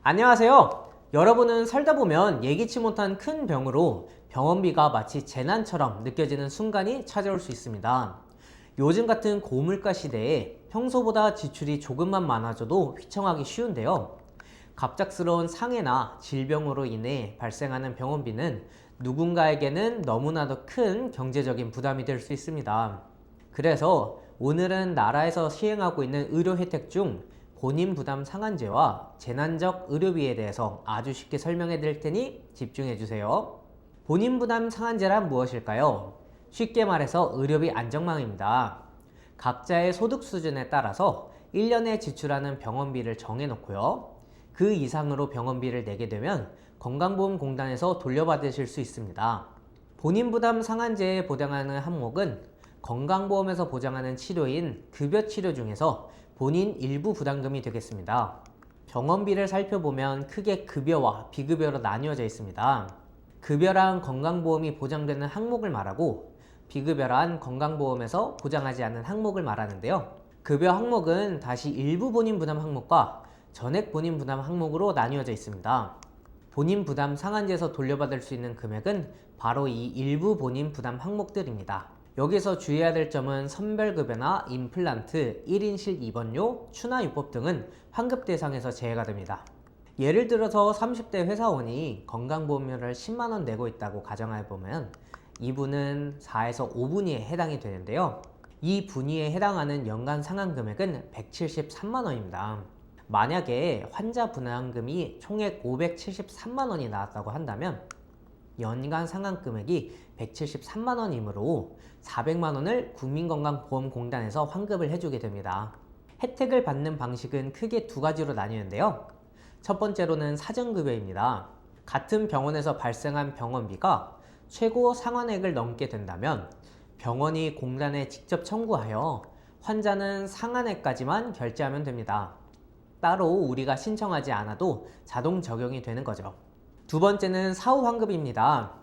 안녕하세요. 여러분은 살다 보면 예기치 못한 큰 병으로 병원비가 마치 재난처럼 느껴지는 순간이 찾아올 수 있습니다. 요즘 같은 고물가 시대에 평소보다 지출이 조금만 많아져도 휘청하기 쉬운데요. 갑작스러운 상해나 질병으로 인해 발생하는 병원비는 누군가에게는 너무나도 큰 경제적인 부담이 될 수 있습니다. 그래서 오늘은 나라에서 시행하고 있는 의료 혜택 중 본인 부담 상한제와 재난적 의료비에 대해서 아주 쉽게 설명해 드릴 테니 집중해 주세요. 본인 부담 상한제란 무엇일까요? 쉽게 말해서 의료비 안정망입니다. 각자의 소득 수준에 따라서 1년에 지출하는 병원비를 정해놓고요. 그 이상으로 병원비를 내게 되면 건강보험공단에서 돌려받으실 수 있습니다. 본인 부담 상한제에 보장하는 항목은 건강보험에서 보장하는 치료인 급여치료 중에서 본인 일부 부담금이 되겠습니다. 병원비를 살펴보면 크게 급여와 비급여로 나뉘어져 있습니다. 급여란 건강보험이 보장되는 항목을 말하고 비급여란 건강보험에서 보장하지 않는 항목을 말하는데요. 급여 항목은 다시 일부 본인 부담 항목과 전액 본인 부담 항목으로 나뉘어져 있습니다. 본인 부담 상한제에서 돌려받을 수 있는 금액은 바로 이 일부 본인 부담 항목들입니다. 여기서 주의해야 될 점은 선별급여나 임플란트, 1인실 입원료, 추나요법 등은 환급 대상에서 제외가 됩니다. 예를 들어서 30대 회사원이 건강보험료를 10만원 내고 있다고 가정해보면 이분은 4에서 5분위에 해당이 되는데요. 이 분위에 해당하는 연간 상한 금액은 173만원입니다. 만약에 환자 분담금이 총액 573만원이 나왔다고 한다면 연간 상한 금액이 173만원이므로 400만원을 국민건강보험공단에서 환급을 해주게 됩니다. 혜택을 받는 방식은 크게 두 가지로 나뉘는데요. 첫 번째로는 사전급여입니다. 같은 병원에서 발생한 병원비가 최고 상한액을 넘게 된다면 병원이 공단에 직접 청구하여 환자는 상한액까지만 결제하면 됩니다. 따로 우리가 신청하지 않아도 자동 적용이 되는 거죠. 두 번째는 사후 환급입니다.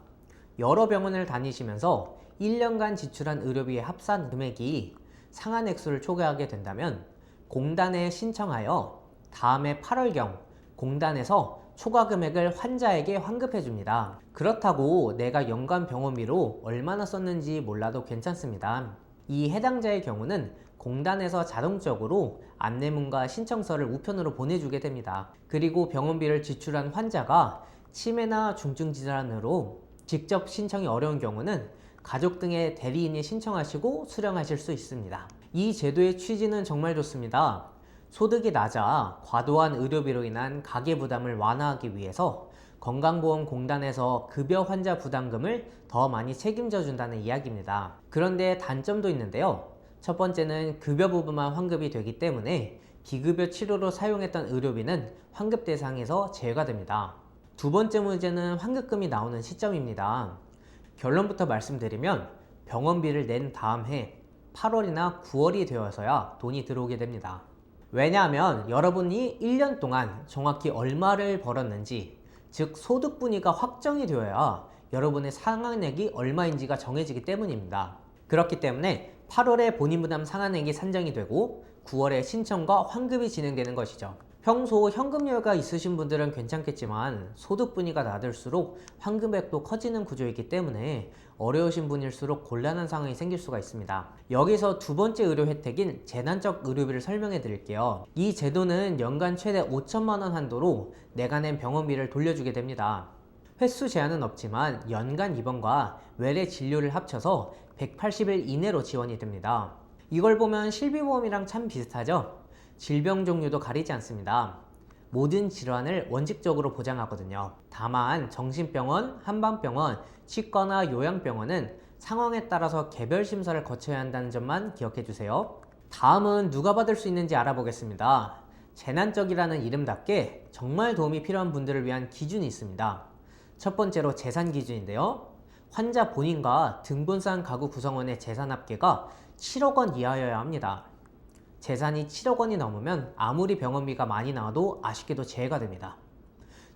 여러 병원을 다니시면서 1년간 지출한 의료비의 합산 금액이 상한 액수를 초과하게 된다면 공단에 신청하여 다음해 8월경 공단에서 초과 금액을 환자에게 환급해 줍니다. 그렇다고 내가 연간 병원비로 얼마나 썼는지 몰라도 괜찮습니다. 이 해당자의 경우는 공단에서 자동적으로 안내문과 신청서를 우편으로 보내주게 됩니다. 그리고 병원비를 지출한 환자가 치매나 중증 질환으로 직접 신청이 어려운 경우는 가족 등의 대리인이 신청하시고 수령하실 수 있습니다. 이 제도의 취지는 정말 좋습니다. 소득이 낮아 과도한 의료비로 인한 가계부담을 완화하기 위해서 건강보험공단에서 급여 환자 부담금을 더 많이 책임져 준다는 이야기입니다. 그런데 단점도 있는데요. 첫 번째는 급여 부분만 환급이 되기 때문에 비급여 치료로 사용했던 의료비는 환급 대상에서 제외가 됩니다. 두 번째 문제는 환급금이 나오는 시점입니다. 결론부터 말씀드리면 병원비를 낸 다음 해 8월이나 9월이 되어서야 돈이 들어오게 됩니다. 왜냐하면 여러분이 1년 동안 정확히 얼마를 벌었는지, 즉 소득 분위가 확정이 되어야 여러분의 상한액이 얼마인지가 정해지기 때문입니다. 그렇기 때문에 8월에 본인 부담 상한액이 산정이 되고 9월에 신청과 환급이 진행되는 것이죠. 평소 현금 여유가 있으신 분들은 괜찮겠지만 소득 분위가 낮을수록 환급액도 커지는 구조이기 때문에 어려우신 분일수록 곤란한 상황이 생길 수가 있습니다. 여기서 두 번째 의료 혜택인 재난적 의료비를 설명해 드릴게요. 이 제도는 연간 최대 5천만원 한도로 내가 낸 병원비를 돌려주게 됩니다. 횟수 제한은 없지만 연간 입원과 외래 진료를 합쳐서 180일 이내로 지원이 됩니다. 이걸 보면 실비보험이랑 참 비슷하죠? 질병 종류도 가리지 않습니다. 모든 질환을 원칙적으로 보장하거든요. 다만 정신병원, 한방병원, 치과나 요양병원은 상황에 따라서 개별 심사를 거쳐야 한다는 점만 기억해 주세요. 다음은 누가 받을 수 있는지 알아보겠습니다. 재난적이라는 이름답게 정말 도움이 필요한 분들을 위한 기준이 있습니다. 첫 번째로 재산 기준인데요. 환자 본인과 등본상 가구 구성원의 재산 합계가 7억 원 이하여야 합니다. 재산이 7억 원이 넘으면 아무리 병원비가 많이 나와도 아쉽게도 제외가 됩니다.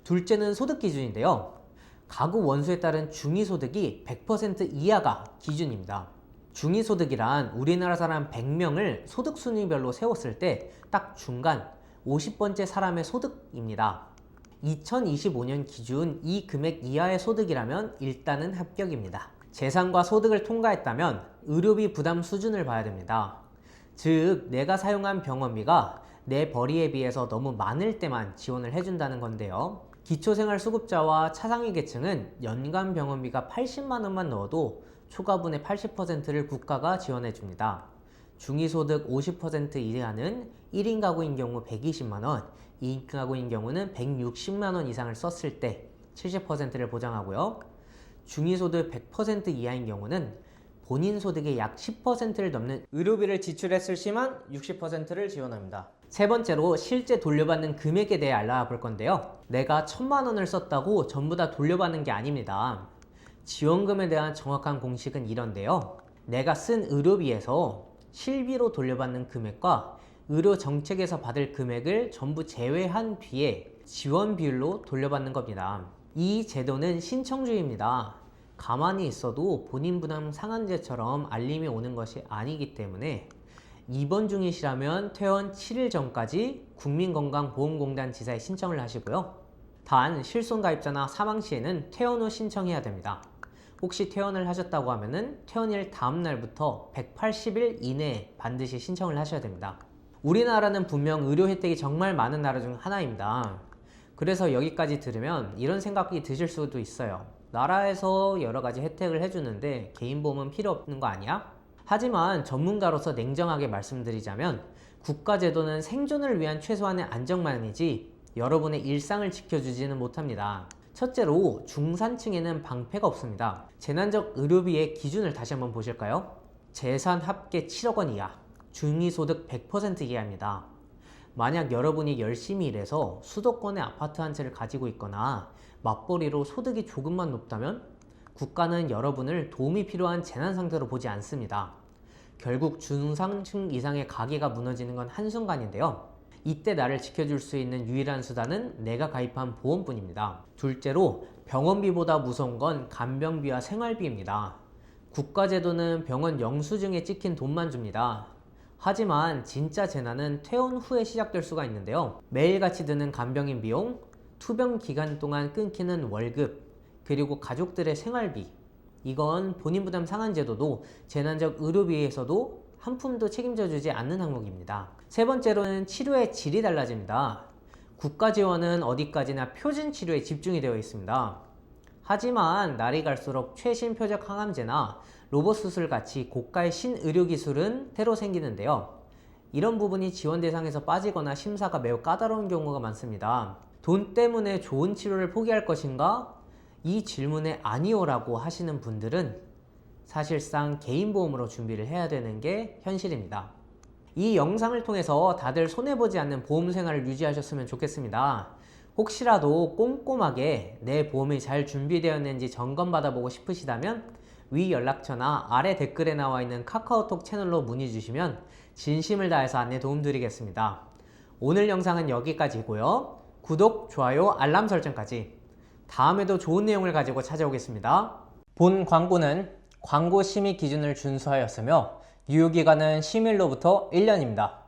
둘째는 소득 기준인데요. 가구 원수에 따른 중위소득이 100% 이하가 기준입니다. 중위소득이란 우리나라 사람 100명을 소득 순위별로 세웠을 때 딱 중간 50번째 사람의 소득입니다. 2025년 기준 이 금액 이하의 소득이라면 일단은 합격입니다. 재산과 소득을 통과했다면 의료비 부담 수준을 봐야 됩니다. 즉, 내가 사용한 병원비가 내 벌이에 비해서 너무 많을 때만 지원을 해준다는 건데요. 기초생활수급자와 차상위 계층은 연간 병원비가 80만 원만 넣어도 초과분의 80%를 국가가 지원해줍니다. 중위소득 50% 이하는 1인 가구인 경우 120만 원, 2인 가구인 경우는 160만 원 이상을 썼을 때 70%를 보장하고요. 중위소득 100% 이하인 경우는 본인 소득의 약 10%를 넘는 의료비를 지출했을 시만 60%를 지원합니다. 세 번째로 실제 돌려받는 금액에 대해 알아볼 건데요. 내가 1,000만 원을 썼다고 전부 다 돌려받는 게 아닙니다. 지원금에 대한 정확한 공식은 이런데요. 내가 쓴 의료비에서 실비로 돌려받는 금액과 의료 정책에서 받을 금액을 전부 제외한 뒤에 지원 비율로 돌려받는 겁니다. 이 제도는 신청주의입니다. 가만히 있어도 본인 부담 상한제처럼 알림이 오는 것이 아니기 때문에 입원 중이시라면 퇴원 7일 전까지 국민건강보험공단 지사에 신청을 하시고요. 단 실손가입자나 사망 시에는 퇴원 후 신청해야 됩니다. 혹시 퇴원을 하셨다고 하면은 퇴원일 다음 날부터 180일 이내에 반드시 신청을 하셔야 됩니다. 우리나라는 분명 의료 혜택이 정말 많은 나라 중 하나입니다. 그래서 여기까지 들으면 이런 생각이 드실 수도 있어요. 나라에서 여러 가지 혜택을 해주는데 개인보험은 필요 없는 거 아니야? 하지만 전문가로서 냉정하게 말씀드리자면 국가제도는 생존을 위한 최소한의 안정만이지 여러분의 일상을 지켜주지는 못합니다. 첫째로 중산층에는 방패가 없습니다. 재난적 의료비의 기준을 다시 한번 보실까요? 재산 합계 7억 원 이하, 중위소득 100% 이하입니다. 만약 여러분이 열심히 일해서 수도권의 아파트 한 채를 가지고 있거나 맞벌이로 소득이 조금만 높다면 국가는 여러분을 도움이 필요한 재난 상태로 보지 않습니다. 결국 중상층 이상의 가계가 무너지는 건 한순간인데요. 이때 나를 지켜줄 수 있는 유일한 수단은 내가 가입한 보험뿐입니다. 둘째로 병원비보다 무서운 건 간병비와 생활비입니다. 국가제도는 병원 영수증에 찍힌 돈만 줍니다. 하지만 진짜 재난은 퇴원 후에 시작될 수가 있는데요. 매일같이 드는 간병인 비용, 투병 기간 동안 끊기는 월급, 그리고 가족들의 생활비, 이건 본인 부담 상한제도도 재난적 의료비에서도 한 푼도 책임져 주지 않는 항목입니다. 세 번째로는 치료의 질이 달라집니다. 국가 지원은 어디까지나 표준 치료에 집중이 되어 있습니다. 하지만 날이 갈수록 최신 표적 항암제나 로봇 수술 같이 고가의 신의료 기술은 새로 생기는데요. 이런 부분이 지원 대상에서 빠지거나 심사가 매우 까다로운 경우가 많습니다. 돈 때문에 좋은 치료를 포기할 것인가? 이 질문에 아니오라고 하시는 분들은 사실상 개인보험으로 준비를 해야 되는 게 현실입니다. 이 영상을 통해서 다들 손해보지 않는 보험 생활을 유지하셨으면 좋겠습니다. 혹시라도 꼼꼼하게 내 보험이 잘 준비되었는지 점검받아보고 싶으시다면 위 연락처나 아래 댓글에 나와 있는 카카오톡 채널로 문의 주시면 진심을 다해서 안내 도움드리겠습니다. 오늘 영상은 여기까지고요. 구독, 좋아요, 알람 설정까지. 다음에도 좋은 내용을 가지고 찾아오겠습니다. 본 광고는 광고 심의 기준을 준수하였으며 유효기간은 심의일로부터 1년입니다.